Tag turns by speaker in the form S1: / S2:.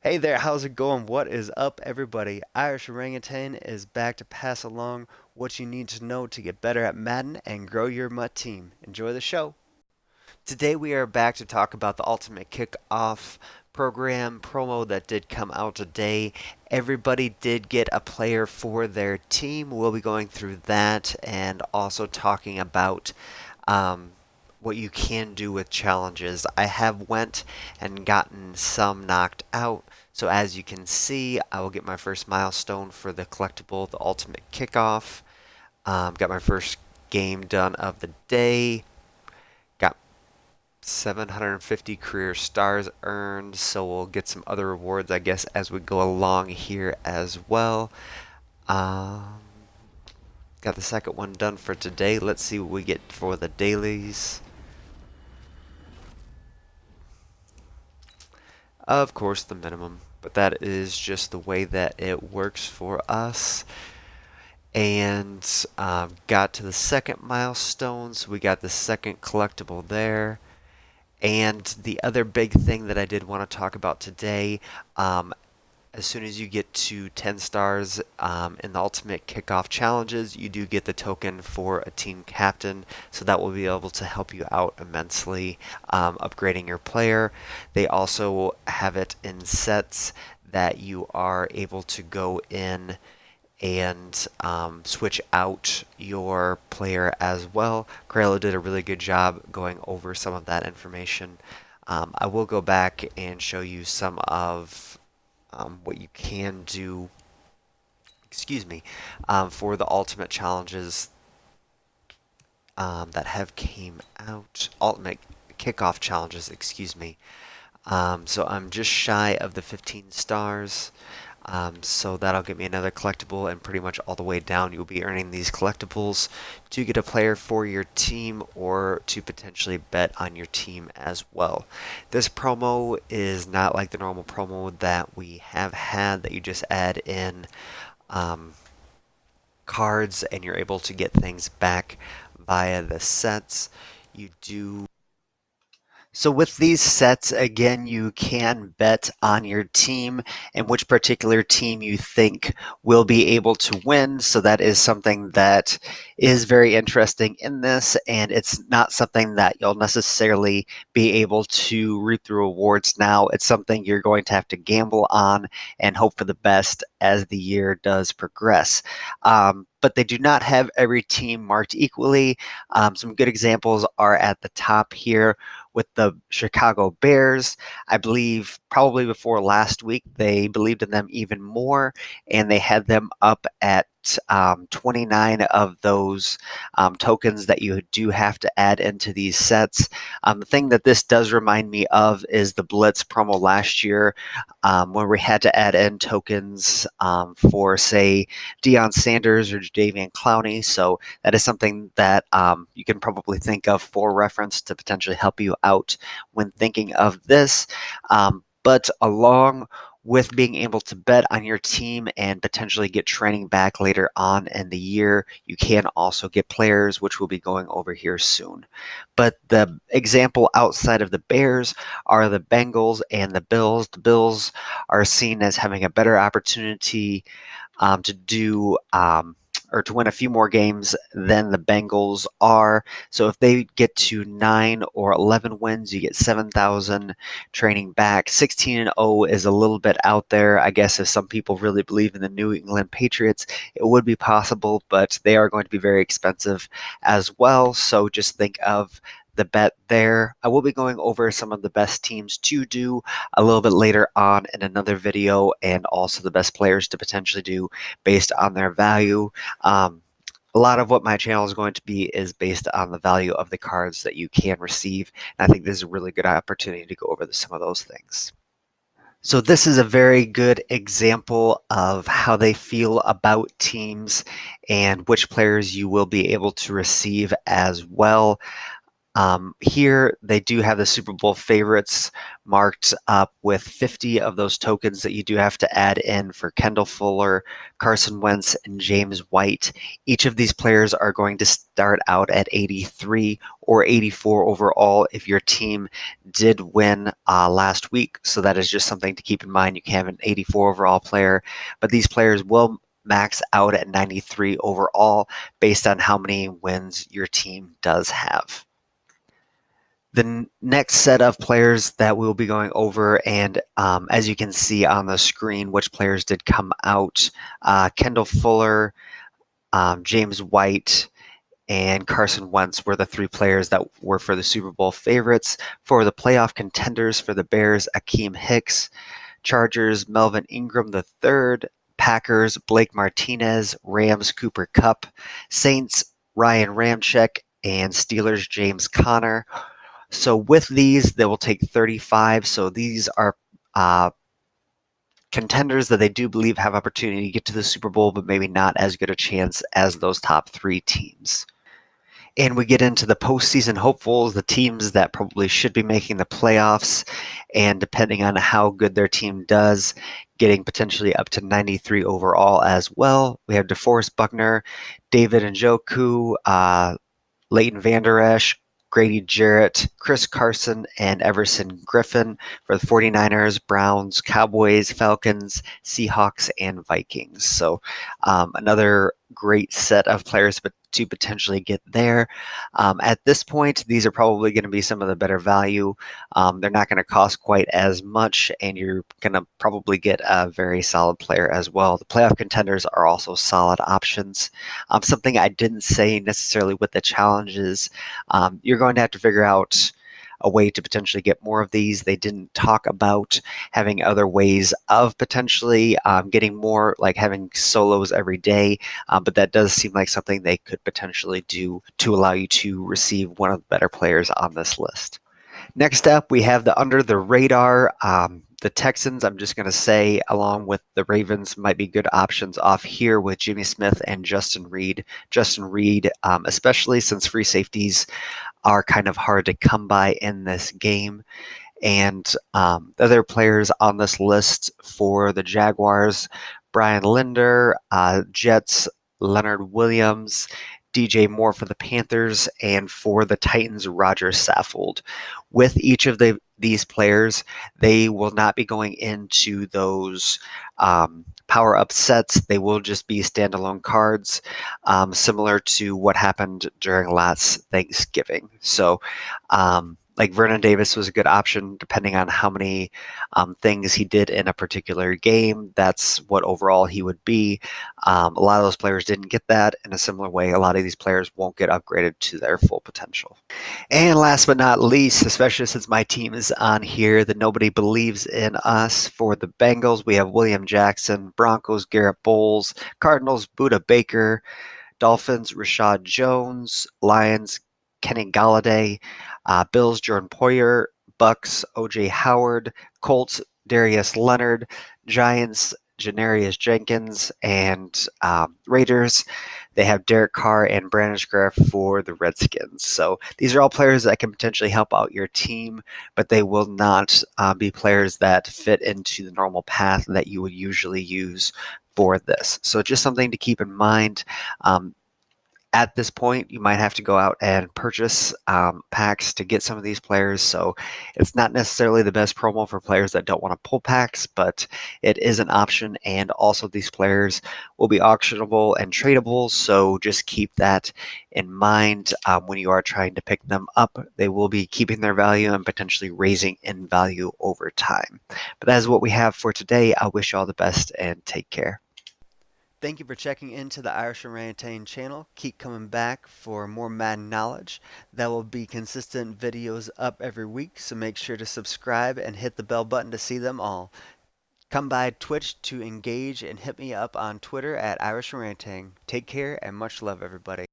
S1: Hey there, how's it going? What is up, everybody? Irish Orangutan is back to pass along what you need to know to get better at Madden and grow your Mutt team. Enjoy the show. Today we are back to talk about the Ultimate Kickoff program promo that did come out today. Everybody did get a player for their team. We'll be going through that and also talking about um, what you can do with challenges. I have went and gotten some knocked out. So as you can see, I will get my first milestone for the collectible, the Ultimate Kickoff. Got my first game done of the day. Got 750 career stars earned, so we'll get some other rewards, I guess, as we go along here as well. Um, got the second one done for today. Let's see what we get for the dailies. Of course, the minimum, but that is just the way that it works for us. And got to the second milestone, so we got the second collectible there. And the other big thing that I did want to talk about today, as soon as you get to 10 stars in the Ultimate Kickoff Challenges, you do get the token for a team captain, so that will be able to help you out immensely upgrading your player. They also have it in sets that you are able to go in and switch out your player as well. Corello did a really good job going over some of that information. I will go back and show you some of what you can do, excuse me, for the ultimate challenges that have came out, ultimate kickoff challenges, excuse me. So I'm just shy of the 15 stars. So that'll get me another collectible, and pretty much all the way down you'll be earning these collectibles to get a player for your team or to potentially bet on your team as well. This promo is not like the normal promo that we have had that you just add in um, cards and you're able to get things back via the sets. You do so with these sets, again, you can bet on your team and which particular team you think will be able to win. So that is something that is very interesting in this, and it's not something that you'll necessarily be able to reap the rewards now. It's something you're going to have to gamble on and hope for the best as the year does progress. But they do not have every team marked equally. Some good examples are at the top here with the Chicago Bears. I believe probably before last week, they believed in them even more, and they had them up at 29 of those tokens that you do have to add into these sets. The thing that this does remind me of is the Blitz promo last year, where we had to add in tokens for, say, Deion Sanders or Jadeveon Clowney. So that is something that you can probably think of for reference to potentially help you out when thinking of this. But along with being able to bet on your team and potentially get training back later on in the year, you can also get players, which we'll be going over here soon. But the example outside of the Bears are the Bengals and the Bills. The Bills are seen as having a better opportunity to do or to win a few more games than the Bengals are. So if they get to 9 or 11 wins, you get 7,000 training back. 16-0 is a little bit out there. I guess if some people really believe in the New England Patriots, it would be possible, but they are going to be very expensive as well. So just think of the bet there. I will be going over some of the best teams to do a little bit later on in another video, and also the best players to potentially do based on their value. A lot of what my channel is going to be is based on the value of the cards that you can receive. And I think this is a really good opportunity to go over some of those things. So this is a very good example of how they feel about teams and which players you will be able to receive as well. Here, they do have the Super Bowl favorites marked up with 50 of those tokens that you do have to add in for Kendall Fuller, Carson Wentz, and James White. Each of these players are going to start out at 83 or 84 overall if your team did win last week. So that is just something to keep in mind. You can have an 84 overall player, but these players will max out at 93 overall based on how many wins your team does have. The next set of players that we'll be going over, and as you can see on the screen, which players did come out. Kendall Fuller, James White, and Carson Wentz were the three players that were for the Super Bowl favorites. For the playoff contenders for the Bears, Akeem Hicks. Chargers, Melvin Ingram III. Packers, Blake Martinez. Rams, Cooper Kupp. Saints, Ryan Ramczyk. And Steelers, James Conner. So with these, they will take 35. So these are contenders that they do believe have opportunity to get to the Super Bowl, but maybe not as good a chance as those top three teams. And we get into the postseason hopefuls, the teams that probably should be making the playoffs, and depending on how good their team does, getting potentially up to 93 overall as well. We have DeForest Buckner, David Njoku, Leighton Vander Esch, Grady Jarrett, Chris Carson, and Everson Griffin for the 49ers, Browns, Cowboys, Falcons, Seahawks, and Vikings. So another great set of players to potentially get there. At this point, these are probably going to be some of the better value. They're not going to cost quite as much, and you're going to probably get a very solid player as well. The playoff contenders are also solid options. Something I didn't say necessarily with the challenges, you're going to have to figure out a way to potentially get more of these. They didn't talk about having other ways of potentially getting more, like having solos every day, but that does seem like something they could potentially do to allow you to receive one of the better players on this list. Next up, we have the under the radar. The Texans, I'm just going to say, along with the Ravens, might be good options off here with Jimmy Smith and Justin Reid. Justin Reid, especially since free safeties are kind of hard to come by in this game. And the other players on this list for the Jaguars, Brian Linder, Jets, Leonard Williams, DJ Moore for the Panthers, and for the Titans, Roger Saffold. With each of these players, they will not be going into those power-up sets. They will just be standalone cards, similar to what happened during last Thanksgiving. So, like Vernon Davis was a good option depending on how many things he did in a particular game. That's what overall he would be. A lot of those players didn't get that. In a similar way, a lot of these players won't get upgraded to their full potential. And last but not least, especially since my team is on here, that nobody believes in us. For the Bengals, we have William Jackson, Broncos, Garrett Bowles, Cardinals, Budda Baker, Dolphins, Rashad Jones, Lions, Kenny Galladay, Bills, Jordan Poyer, Bucks, O.J. Howard, Colts, Darius Leonard, Giants, Janarius Jenkins, and Raiders, they have Derek Carr and Brandon Scherf for the Redskins. So these are all players that can potentially help out your team, but they will not be players that fit into the normal path that you would usually use for this. So just something to keep in mind. At this point, you might have to go out and purchase packs to get some of these players. So it's not necessarily the best promo for players that don't want to pull packs, but it is an option. And also these players will be auctionable and tradable. So just keep that in mind when you are trying to pick them up. They will be keeping their value and potentially raising in value over time. But that is what we have for today. I wish you all the best and take care. Thank you for checking into the Irish Orangutan channel. Keep coming back for more Madden knowledge. There will be consistent videos up every week, so make sure to subscribe and hit the bell button to see them all. Come by Twitch to engage and hit me up on Twitter at Irish Orangutan. Take care and much love, everybody.